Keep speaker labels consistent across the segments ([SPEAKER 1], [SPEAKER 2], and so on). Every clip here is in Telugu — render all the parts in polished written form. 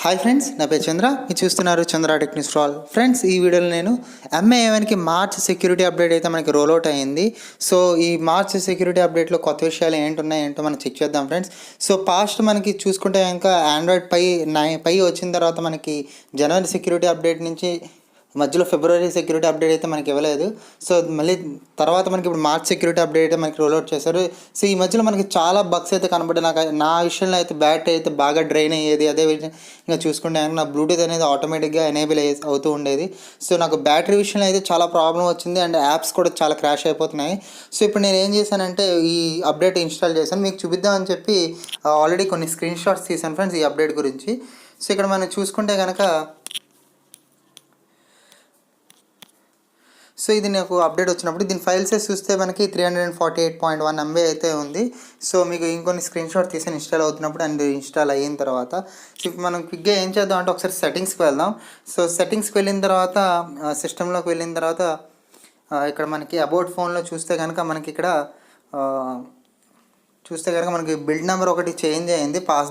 [SPEAKER 1] హాయ్ ఫ్రెండ్స్, నా పేరు చంద్ర. మీరు చూస్తున్నారు Chandra tech news for all. Friends, ఈ వీడియోలో నేను MIA1కి మార్చ్ సెక్యూరిటీ అప్డేట్ అయితే మనకి రోల్అవుట్ అయ్యింది. సో ఈ మార్చ్ సెక్యూరిటీ అప్డేట్లో కొత్త విషయాలు ఏంటో మనం చెక్ చేద్దాం ఫ్రెండ్స్. సో పాస్ట్ మనకి చూసుకుంటే కనుక ఆండ్రాయిడ్ పై వచ్చిన తర్వాత మనకి జనవరి సెక్యూరిటీ అప్డేట్ నుంచి మధ్యలో ఫిబ్రవరి సెక్యూరిటీ అప్డేట్ అయితే మనకి ఇవ్వలేదు. సో మళ్ళీ తర్వాత మనకి ఇప్పుడు మార్చ్ సెక్యూరిటీ అప్డేట్ అయితే మనకి రోల్అవుట్ చేశారు. సో ఈ మధ్యలో మనకి చాలా బగ్స్ అయితే కనబడ్డాయి. నా విషయంలో అయితే బ్యాటరీ అయితే బాగా డ్రైన్ అయ్యేది. అదే ఇంకా చూసుకుంటే నా బ్లూటూత్ అనేది ఆటోమేటిక్గా ఎనేబుల్ అవుతూ ఉండేది. సో నాకు బ్యాటరీ విషయంలో అయితే చాలా ప్రాబ్లం వచ్చింది అండ్ యాప్స్ కూడా చాలా క్రాష్ అయిపోతున్నాయి. సో ఇప్పుడు నేను ఏం చేశానంటే ఈ అప్డేట్ ఇన్స్టాల్ చేశాను, మీకు చూపిద్దామని చెప్పి ఆల్రెడీ కొన్ని స్క్రీన్ షాట్స్ తీశాను ఫ్రెండ్స్ ఈ అప్డేట్ గురించి. సో ఇక్కడ మనం చూసుకుంటే కనుక సో ఇది నాకు అప్డేట్ వచ్చినప్పుడు దీని ఫైల్ సైజ్ చూస్తే మనకి 348.1 MB అయితే ఉంది. సో మీకు ఇంకొన్ని స్క్రీన్ షాట్ తీసి ఇన్స్టాల్ అవుతున్నప్పుడు అండ్ ఇన్స్టాల్ అయిన తర్వాత సో మనం క్విక్గా ఏం చేద్దాం అంటే ఒకసారి సెట్టింగ్స్కి వెళ్దాం. సో సెట్టింగ్స్కి వెళ్ళిన తర్వాత సిస్టంలోకి వెళ్ళిన తర్వాత ఇక్కడ మనకి అబౌట్ ఫోన్లో చూస్తే కనుక మనకి ఇక్కడ మనకి బిల్డ్ నెంబర్ ఒకటి చేంజ్ అయ్యింది. పాస్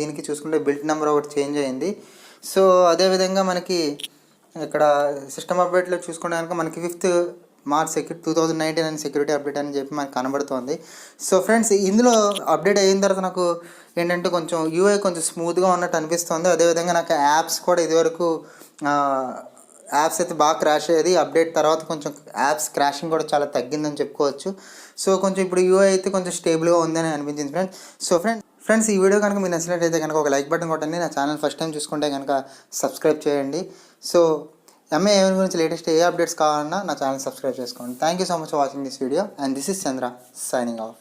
[SPEAKER 1] దీనికి చూసుకుంటే బిల్డ్ నెంబర్ ఒకటి చేంజ్ అయ్యింది. సో అదేవిధంగా మనకి ఇక్కడ సిస్టమ్ అప్డేట్లో చూసుకుంటే కనుక మనకి 5th మార్చ్ 2019 అని సెక్యూరిటీ అప్డేట్ అని చెప్పి మనకు కనబడుతుంది. సో ఫ్రెండ్స్, ఇందులో అప్డేట్ అయిన తర్వాత నాకు ఏంటంటే కొంచెం యూఐ కొంచెం స్మూత్గా ఉన్నట్టు అనిపిస్తుంది. అదేవిధంగా నాకు యాప్స్ కూడా ఇదివరకు యాప్స్ అయితే బాగా క్రాష్ అయ్యేది. అప్డేట్ తర్వాత కొంచెం యాప్స్ క్రాషింగ్ కూడా చాలా తగ్గిందని చెప్పుకోవచ్చు. సో కొంచెం ఇప్పుడు యూఐ అయితే కొంచెం స్టేబుల్గా ఉందని అనిపించింది ఫ్రెండ్స్. సో ఫ్రెండ్స్, ఈ వీడియో కనుక మీరు నచ్చినట్టయితే కనుక ఒక లైక్ బటన్ కొట్టండి. నా ఛానల్ ఫస్ట్ టైం చూసుకుంటే కనుక సబ్స్క్రైబ్ చేయండి. సో MIA1 గురించి లేటెస్ట్ ఏ అప్డేట్స్ కావాలన్నా నా ఛానల్ సబ్స్క్రైబ్ చేసుకోండి. Thank you so much for watching this video and this is Chandra signing off.